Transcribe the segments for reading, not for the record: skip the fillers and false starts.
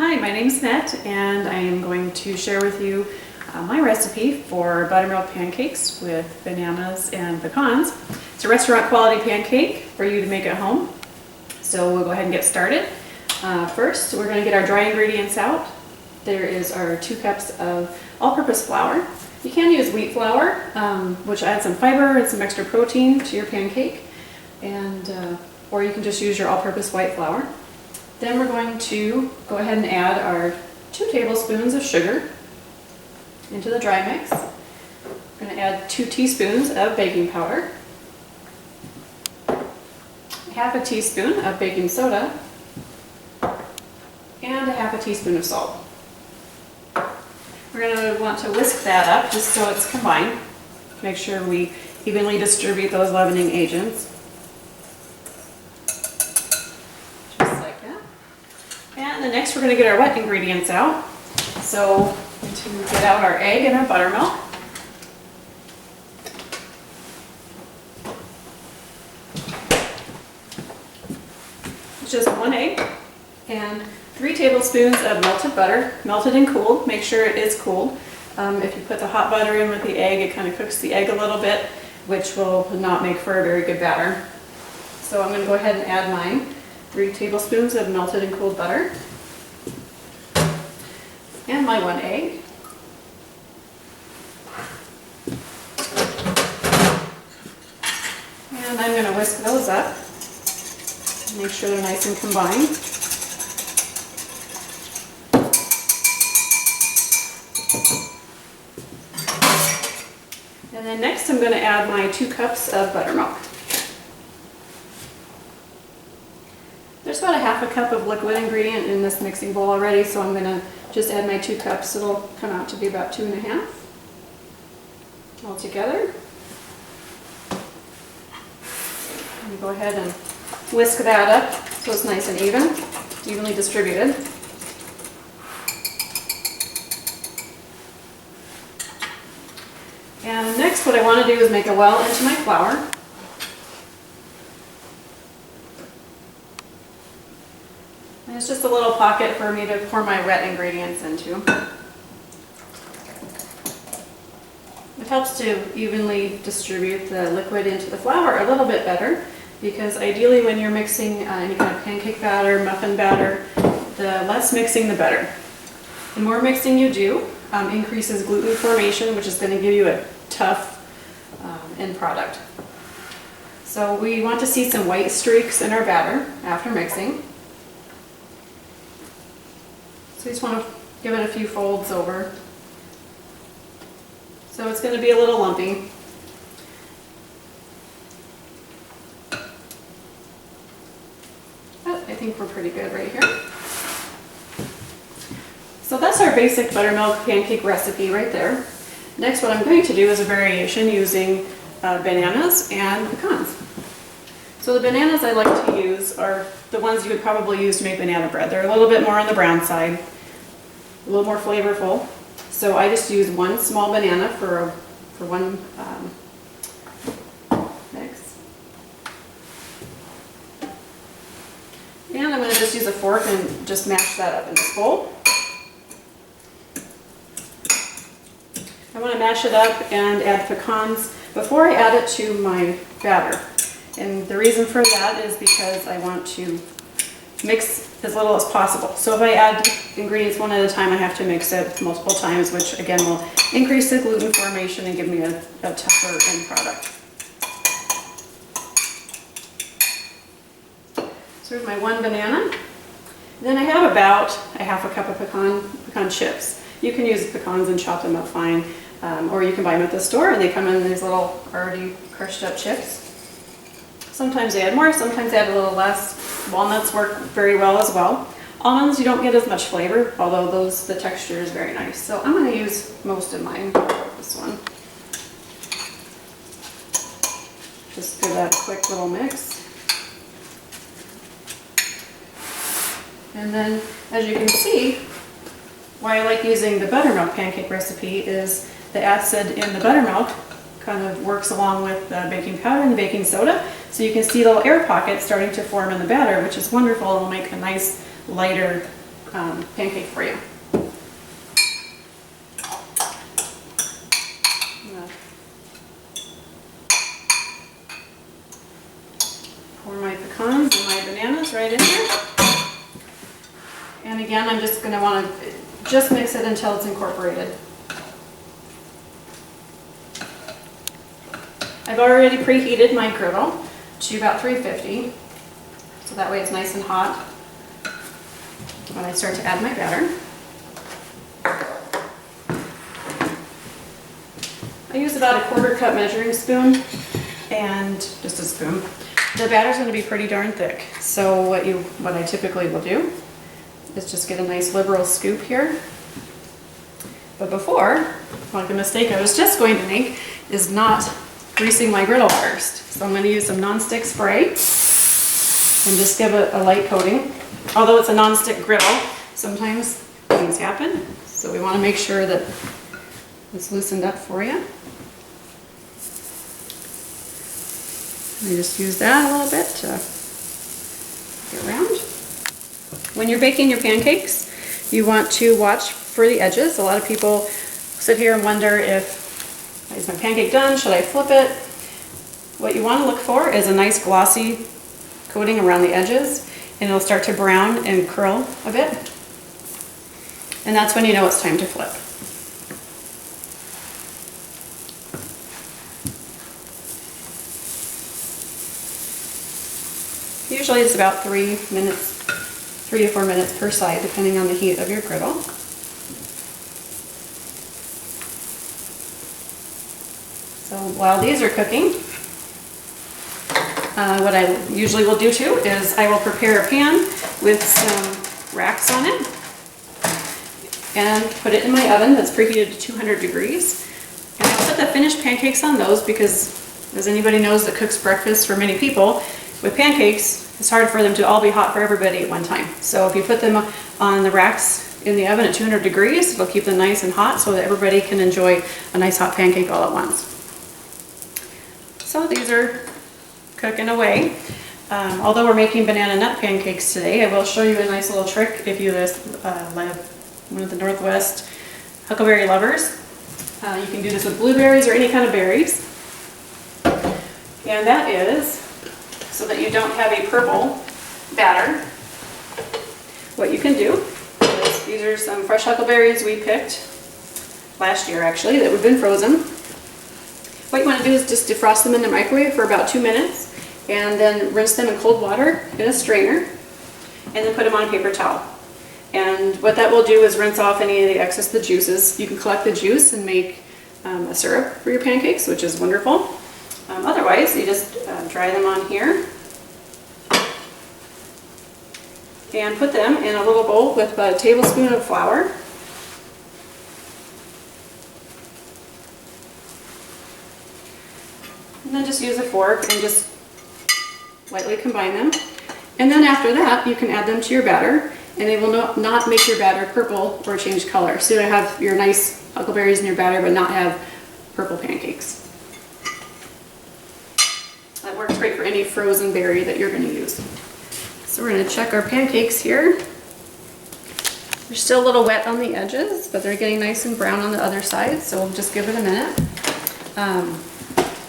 Hi, my name's Net, and I am going to share with you my recipe for buttermilk pancakes with bananas and pecans. It's a restaurant quality pancake for you to make at home. So we'll go ahead and get started. First, we're going to get our dry ingredients out. There is our 2 cups of all-purpose flour. You can use wheat flour, which adds some fiber and some extra protein to your pancake, and or you can just use your all-purpose white flour. Then we're going to go ahead and add our 2 tablespoons of sugar into the dry mix. We're going to add 2 teaspoons of baking powder, half a teaspoon of baking soda, and a half a teaspoon of salt. We're going to want to whisk that up just so it's combined. Make sure we evenly distribute those leavening agents. And then next we're going to get our wet ingredients out. So to get out our egg and our buttermilk. Just 1 egg and 3 tablespoons of melted butter, melted and cooled. Make sure it is cooled. If you put the hot butter in with the egg, it kind of cooks the egg a little bit, which will not make for a very good batter. So I'm going to go ahead and add mine. 3 tablespoons of melted and cooled butter, and my 1 egg, and I'm going to whisk those up, make sure they're nice and combined. And then next I'm going to add my 2 cups of buttermilk. There's about a half a cup of liquid ingredient in this mixing bowl already, so I'm going to just add my 2 cups. It'll come out to be about 2.5 all together. And go ahead and whisk that up so it's nice and evenly distributed. And next what I want to do is make a well into my flour. And it's just a little pocket for me to pour my wet ingredients into. It helps to evenly distribute the liquid into the flour a little bit better, because ideally when you're mixing any kind of pancake batter, muffin batter, the less mixing the better. The more mixing you do increases gluten formation, which is going to give you a tough end product. So we want to see some white streaks in our batter after mixing. So you just want to give it a few folds over. So it's going to be a little lumpy. But I think we're pretty good right here. So that's our basic buttermilk pancake recipe right there. Next, what I'm going to do is a variation using bananas and pecans. So the bananas I like to use are the ones you would probably use to make banana bread. They're a little bit more on the brown side, a little more flavorful. So I just use 1 small banana for one mix. And I'm going to just use a fork and just mash that up in this bowl. I want to mash it up and add pecans before I add it to my batter. And the reason for that is because I want to mix as little as possible. So if I add ingredients one at a time, I have to mix it multiple times, which again will increase the gluten formation and give me a tougher end product. So here's my 1 banana. Then I have about a half a cup of pecan chips. You can use pecans and chop them up fine, or you can buy them at the store and they come in these little already crushed up chips. Sometimes they add more, sometimes they add a little less. Walnuts work very well as well. Almonds, you don't get as much flavor, although the texture is very nice. So I'm going to use most of mine for this one. Just give that a quick little mix. And then, as you can see, why I like using the buttermilk pancake recipe is the acid in the buttermilk kind of works along with the baking powder and the baking soda. So you can see little air pockets starting to form in the batter, which is wonderful. It'll make a nice lighter pancake for you. Pour my pecans and my bananas right in there. And again, I'm just going to want to just mix it until it's incorporated. I've already preheated my griddle to about 350, so that way it's nice and hot when I start to add my batter. I use about a 1/4 cup measuring spoon and just a spoon. The batter's going to be pretty darn thick, so what I typically will do is just get a nice liberal scoop here. But before, like a mistake I was just going to make is not greasing my griddle first. So I'm going to use some non-stick spray and just give it a light coating. Although it's a non-stick griddle, sometimes things happen, so we want to make sure that it's loosened up for you. I just use that a little bit to get around. When you're baking your pancakes, you want to watch for the edges. A lot of people sit here and wonder, if is my pancake done? Should I flip it? What you want to look for is a nice glossy coating around the edges, and it'll start to brown and curl a bit. And that's when you know it's time to flip. Usually it's about 3 to 4 minutes per side, depending on the heat of your griddle. So while these are cooking, what I usually will do too is I will prepare a pan with some racks on it and put it in my oven that's preheated to 200 degrees. And I'll put the finished pancakes on those because, as anybody knows that cooks breakfast for many people, with pancakes, it's hard for them to all be hot for everybody at one time. So if you put them on the racks in the oven at 200 degrees, it'll keep them nice and hot so that everybody can enjoy a nice hot pancake all at once. So these are cooking away. Although we're making banana nut pancakes today, I will show you a nice little trick if you live one of the Northwest huckleberry lovers. You can do this with blueberries or any kind of berries. And that is so that you don't have a purple batter. What you can do is, these are some fresh huckleberries we picked last year actually that have been frozen. What you want to do is just defrost them in the microwave for about 2 minutes and then rinse them in cold water in a strainer and then put them on a paper towel. And what that will do is rinse off any of the excess of the juices. You can collect the juice and make a syrup for your pancakes, which is wonderful. Otherwise, you just dry them on here and put them in a little bowl with about a tablespoon of flour. And then just use a fork and just lightly combine them. And then after that, you can add them to your batter, and they will not make your batter purple or change color. So you'll have your nice huckleberries in your batter, but not have purple pancakes. That works great for any frozen berry that you're going to use. So we're going to check our pancakes here. They're still a little wet on the edges, but they're getting nice and brown on the other side, so we'll just give it a minute.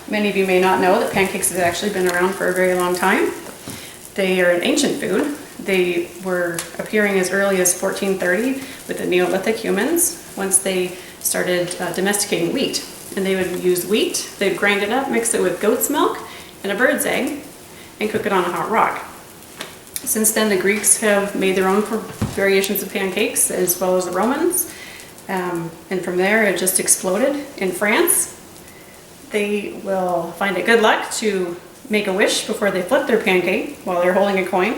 Many of you may not know that pancakes have actually been around for a very long time. They are an ancient food. They were appearing as early as 1430 with the Neolithic humans, once they started domesticating wheat. And they would use wheat, they'd grind it up, mix it with goat's milk and a bird's egg, and cook it on a hot rock. Since then, the Greeks have made their own variations of pancakes, as well as the Romans. And from there, it just exploded. In France, they will find it good luck to make a wish before they flip their pancake while they're holding a coin,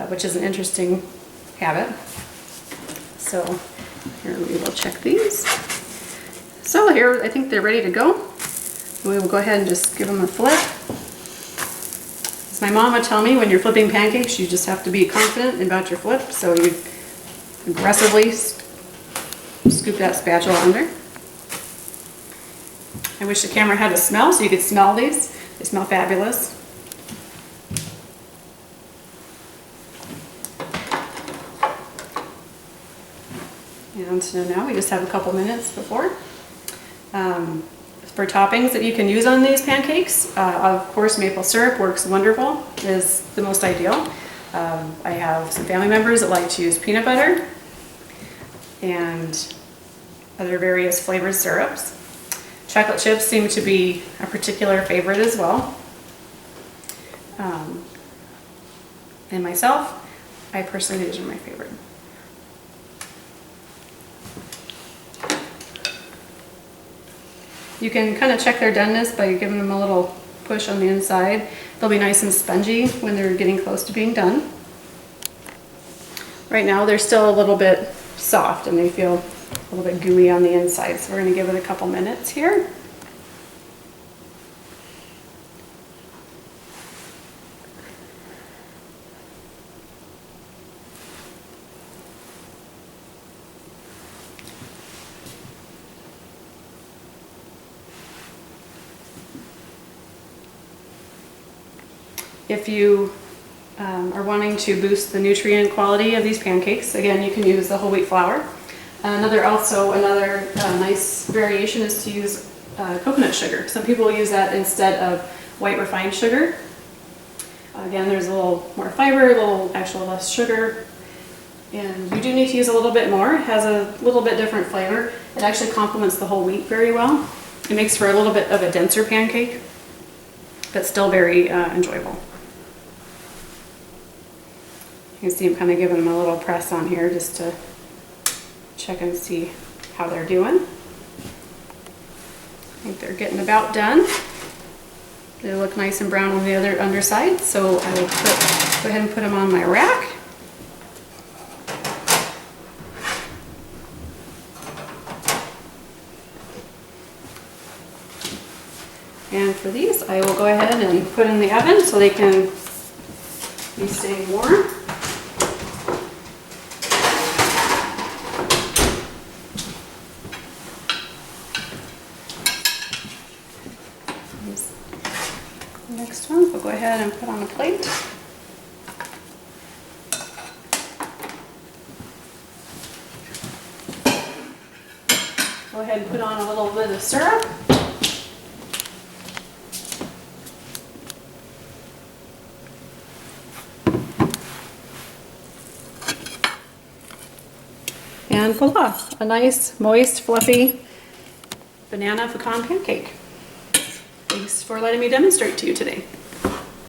which is an interesting habit. So here we will check these. So here, I think they're ready to go. We will go ahead and just give them a flip. As my mom would tell me, when you're flipping pancakes, you just have to be confident about your flip, so you aggressively scoop that spatula under. I wish the camera had a smell so you could smell these. They smell fabulous. And so now we just have a couple minutes before. For toppings that you can use on these pancakes, of course maple syrup works wonderful, is the most ideal. I have some family members that like to use peanut butter and other various flavored syrups. Chocolate chips seem to be a particular favorite as well. And myself, I personally, these are my favorite. You can kind of check their doneness by giving them a little push on the inside. They'll be nice and spongy when they're getting close to being done. Right now they're still a little bit soft and they feel a little bit gooey on the inside, so we're going to give it a couple minutes here. If you are wanting to boost the nutrient quality of these pancakes, again, you can use the whole wheat flour. Another nice variation is to use coconut sugar. Some people use that instead of white refined sugar. Again, there's a little more fiber, a little actual less sugar, and you do need to use a little bit more. It has a little bit different flavor. It actually complements the whole wheat very well. It makes for a little bit of a denser pancake, but still very enjoyable. You can see I'm kind of giving them a little press on here just to check and see how they're doing. I think they're getting about done. They look nice and brown on the other underside, so I will go ahead and put them on my rack. And for these, I will go ahead and put in the oven so they can be staying warm. The next ones we'll go ahead and put on a plate. Go ahead and put on a little bit of syrup. And voila, a nice, moist, fluffy banana pecan pancake. Thanks for letting me demonstrate to you today.